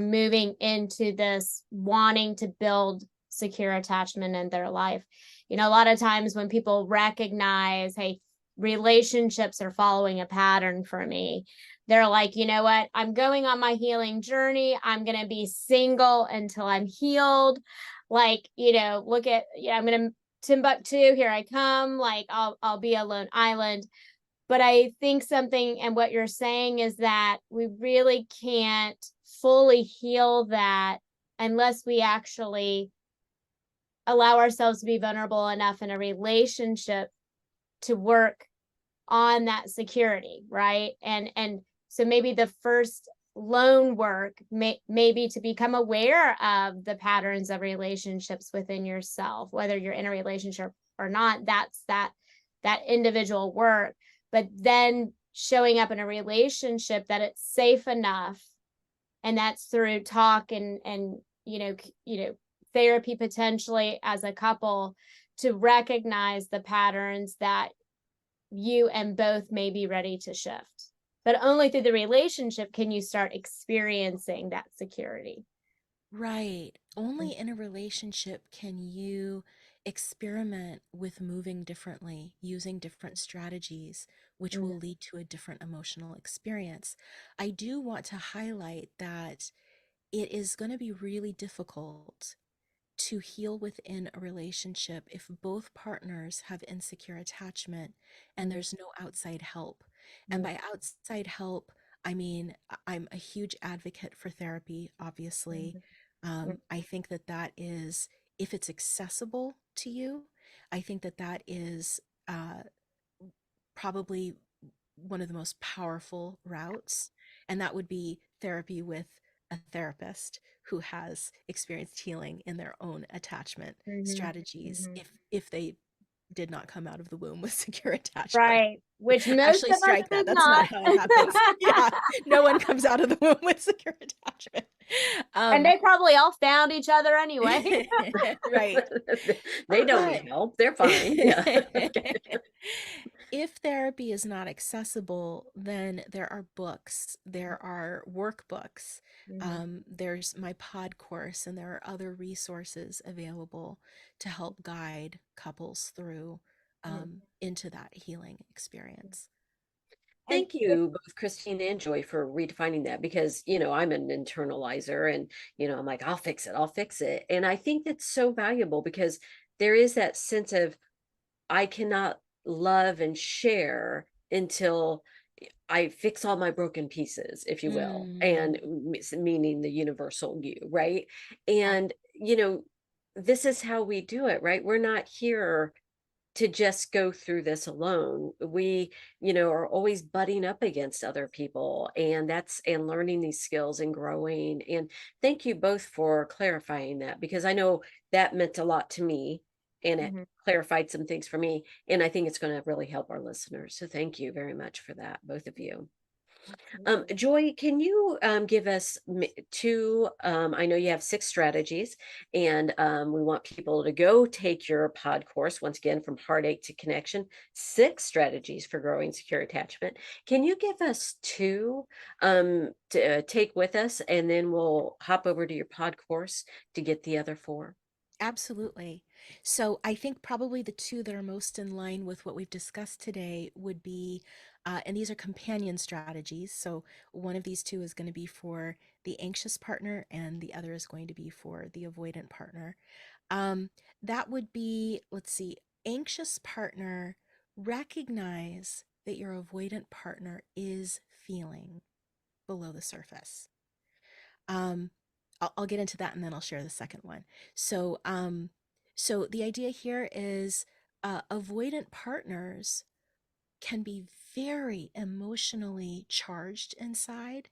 moving into this, wanting to build secure attachment in their life. You know, a lot of times when people recognize, hey, relationships are following a pattern for me, they're like, you know what, I'm going on my healing journey. I'm going to be single until I'm healed. Like, you know, look at, yeah, I'm going to Timbuktu, here I come, like I'll be a lone island. But I think something, and what you're saying is that we really can't fully heal that unless we actually allow ourselves to be vulnerable enough in a relationship to work on that security, right? And so maybe the first loan work maybe to become aware of the patterns of relationships within yourself, whether you're in a relationship or not. That's that individual work. But then showing up in a relationship that it's safe enough, and that's through talk and therapy, potentially as a couple, to recognize the patterns that you and both may be ready to shift. But only through the relationship can you start experiencing that security. Right. Only in a relationship can you experiment with moving differently, using different strategies, which will Mhm, lead to a different emotional experience. I do want to highlight that it is going to be really difficult to heal within a relationship if both partners have insecure attachment and mhm, there's no outside help. And mhm, by outside help, I mean, I'm a huge advocate for therapy, obviously. mhm, mhm, I think that that is, if it's accessible to you, I think that that is uh, probably one of the most powerful routes, and that would be therapy with a therapist who has experienced healing in their own attachment mhm, strategies mhm. if they did not come out of the womb with secure attachment. Right. Which most Actually, of us strike that. did That's not not. how it happens. Yeah, no one comes out of the womb with secure attachment. And Um, they probably all found each other anyway. right. They don't But need help. They're fine. Yeah. if therapy is not accessible, then there are books, there are workbooks, Mhm, there's my pod course, and there are other resources available to help guide couples through mhm. into that healing experience. And Thank you, both Christine and Joy, for redefining that, because, I'm an internalizer and, I'm like, I'll fix it, I'll fix it. And I think that's so valuable because there is that sense of I cannot love and share until I fix all my broken pieces, if you will, and Mm, meaning the universal you, right? yeah. And, this is how we do it, right? We're not here to just go through this alone. We, are always butting up against other people, and learning these skills and growing. And thank you both for clarifying that, because I know that meant a lot to me, and it Mhm. clarified some things for me. And I think it's going to really help our listeners. So thank you very much for that, both of you. Absolutely. Joy, can you give us two? I know you have 6 strategies, and we want people to go take your pod course once again, from heartache to connection. 6 strategies for growing secure attachment. Can you give us two to take with us, and then we'll hop over to your pod course to get the other 4? absolutely. So I think probably the two that are most in line with what we've discussed today would be, and these are companion strategies. So one of these two is going to be for the anxious partner, and the other is going to be for the avoidant partner. Um, that would be, let's see, anxious partner, recognize that your avoidant partner is feeling below the surface. Um, I'll get into that, and then I'll share the second one. So the idea here is avoidant partners can be very emotionally charged inside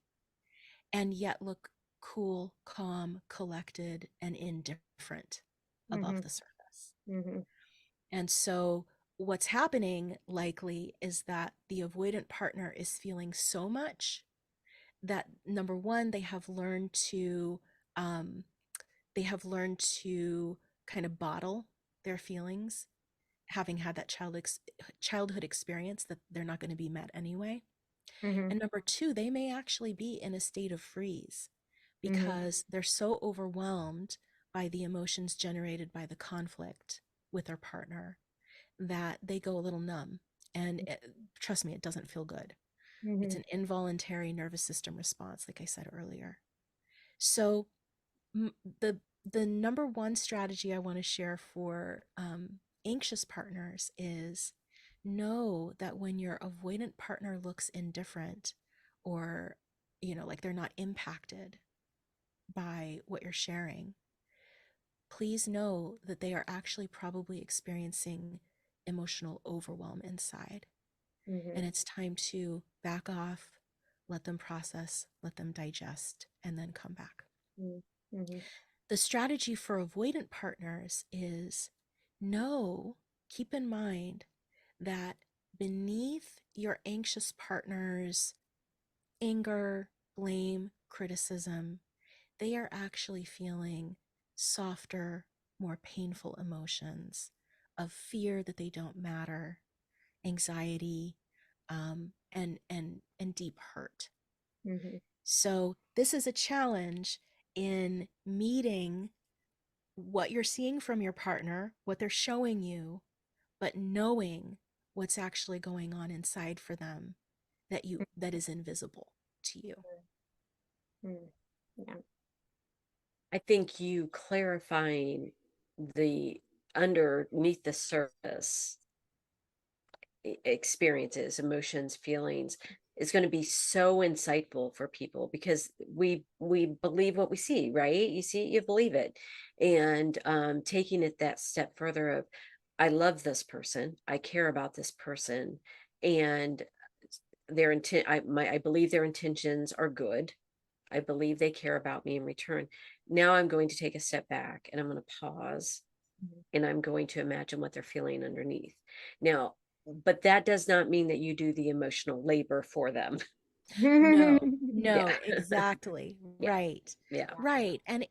and yet look cool, calm, collected, and indifferent above Mhm, the surface. mhm, And so what's happening likely is that the avoidant partner is feeling so much that number one, um, they have learned to kind of bottle their feelings, having had that childhood experience that they're not going to be met anyway. Mm-hmm. And number two, they may actually be in a state of freeze Mm-hmm. because they're so overwhelmed by the emotions generated by the conflict with their partner that they go a little numb. And trust me, it doesn't feel good. It's Mm-hmm. an involuntary nervous system response, like I said earlier. So m- the the number one strategy I want to share for anxious partners is know that when your avoidant partner looks indifferent or like they're not impacted by what you're sharing, please know that they are actually probably experiencing emotional overwhelm inside. Mm-hmm. And it's time to back off, let them process, let them digest, and then come back. Mm-hmm. The strategy for avoidant partners is keep in mind that beneath your anxious partner's anger, blame, criticism, they are actually feeling softer, more painful emotions of fear that they don't matter, anxiety, and deep hurt. Mm-hmm. So this is a challenge in meeting what you're seeing from your partner, what they're showing you, but knowing what's actually going on inside for them that is invisible to you. Mm-hmm. Yeah. I think you clarifying the underneath the surface experiences, emotions, feelings is going to be so insightful for people because we believe what we see, right? You see it, you believe it. And taking it that step further of, I love this person, I care about this person, and their intent, I believe their intentions are good. I believe they care about me in return. Now I'm going to take a step back and I'm going to pause and I'm going to imagine what they're feeling underneath. Now, but that does not mean that you do the emotional labor for them. No, Yeah. no, exactly. Yeah. Right. Yeah. Right. And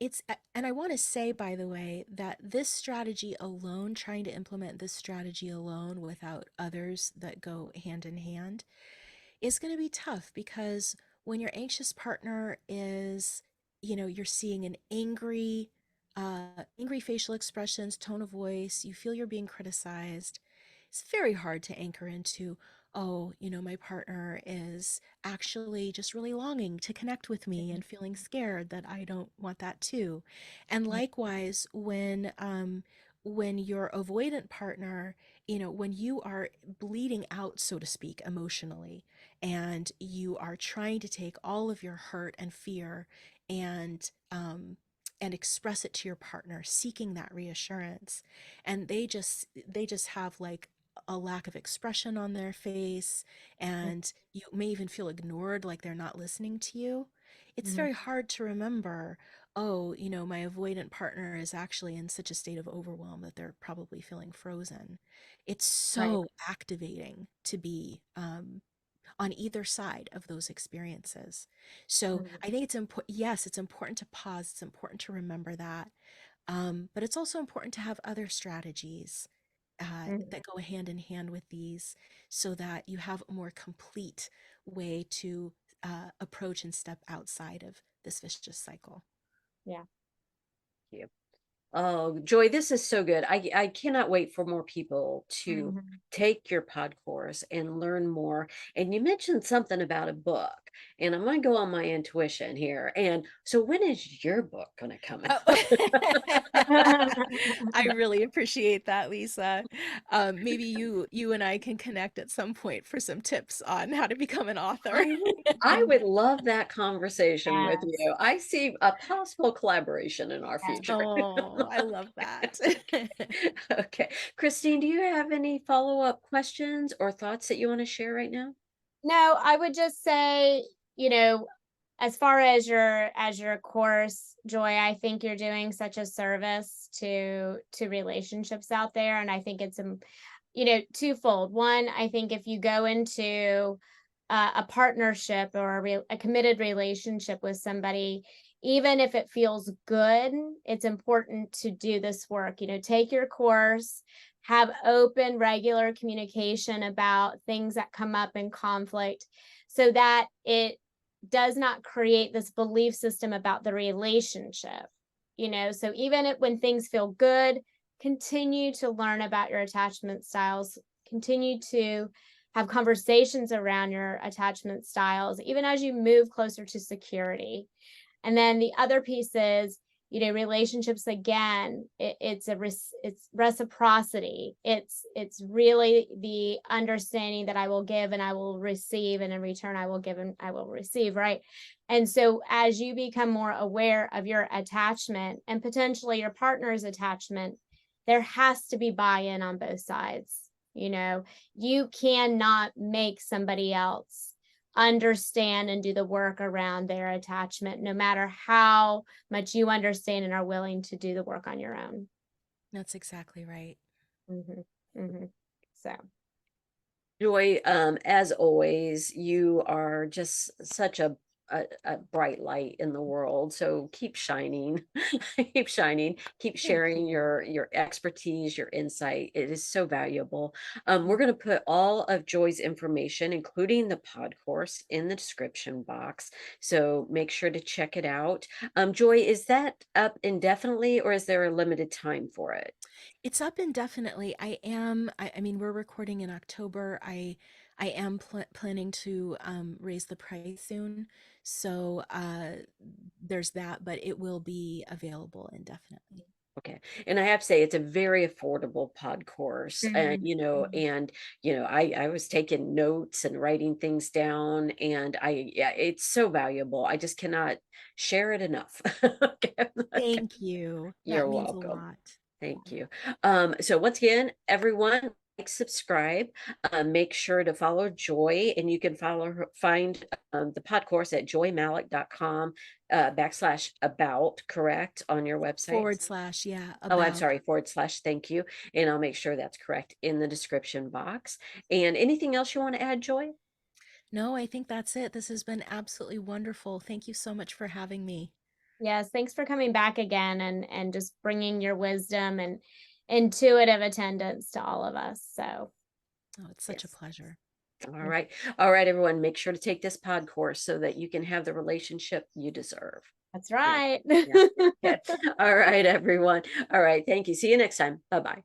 I want to say, by the way, that this strategy alone, trying to implement this strategy alone without others that go hand in hand, is going to be tough because when your anxious partner is, you're seeing an angry facial expressions, tone of voice, you feel you're being criticized. It's very hard to anchor into, oh, my partner is actually just really longing to connect with me and feeling scared that I don't want that too. And likewise, when your avoidant partner, when you are bleeding out, so to speak, emotionally, and you are trying to take all of your hurt and fear and express it to your partner, seeking that reassurance, and they just have like a lack of expression on their face, and you may even feel ignored, like they're not listening to you. It's Mm-hmm. very hard to remember, oh, my avoidant partner is actually in such a state of overwhelm that they're probably feeling frozen. It's Right. so activating to be on either side of those experiences. So Mm-hmm. I think it's important. Yes, it's important to pause. It's important to remember that. But it's also important to have other strategies Mm-hmm. that go hand in hand with these so that you have a more complete way to approach and step outside of this vicious cycle. Yeah. Yeah. Oh, Joy, this is so good. I cannot wait for more people to Mm-hmm. take your pod course and learn more. And you mentioned something about a book, and I'm going to go on my intuition here. And so, when is your book going to come Oh. out? I really appreciate that, Lisa. Maybe you and I can connect at some point for some tips on how to become an author. I would love that conversation with Yes. you. I see a possible collaboration in our Yes. future. Oh, I love that. Okay. Christine, do you have any follow-up questions or thoughts that you want to share right now? No, I would just say, you know, as far as your course, Joy, I think you're doing such a service to relationships out there, and I think it's twofold. One, I think if you go into a partnership or a committed relationship with somebody, even if it feels good, it's important to do this work. Take your course, have open, regular communication about things that come up in conflict so that it does not create this belief system about the relationship. So even when things feel good, continue to learn about your attachment styles, continue to have conversations around your attachment styles, even as you move closer to security. And then the other piece is, relationships, again, it's reciprocity. It's really the understanding that I will give and I will receive, and in return I will give and I will receive, right? And so as you become more aware of your attachment and potentially your partner's attachment, there has to be buy-in on both sides. You cannot make somebody else understand and do the work around their attachment, no matter how much you understand and are willing to do the work on your own. That's exactly right. So, Joy, as always, you are just such a bright light in the world. So keep shining, keep shining, keep sharing your expertise, your insight. It is so valuable. We're going to put all of Joy's information, including the pod course, in the description box. So make sure to check it out. Joy, is that up indefinitely, or is there a limited time for it? It's up indefinitely. I mean, we're recording in October. I am planning to raise the price soon. So there's that, but it will be available indefinitely. Okay. And I have to say, it's a very affordable pod course, I was taking notes and writing things down, and yeah, it's so valuable. I just cannot share it enough. Okay. Thank you. That You're means a welcome. lot. Thank you. So once again, everyone, like, subscribe, make sure to follow Joy, and you can find the pod course at joymalek.com /about, correct, on your website. / yeah, Oh, I'm about. sorry, / thank you. And I'll make sure that's correct in the description box. And anything else you want to add, Joy? No, I think that's it. This has been absolutely wonderful. Thank you so much for having me. yes, thanks for coming back again and just bringing your wisdom and intuitive attendance to all of us. So, Oh, it's such a Yes. pleasure. All right. All right, everyone, make sure to take this pod course so that you can have the relationship you deserve. that's right. Yeah. Okay. All right, everyone. All right. Thank you. See you next time. Bye-bye.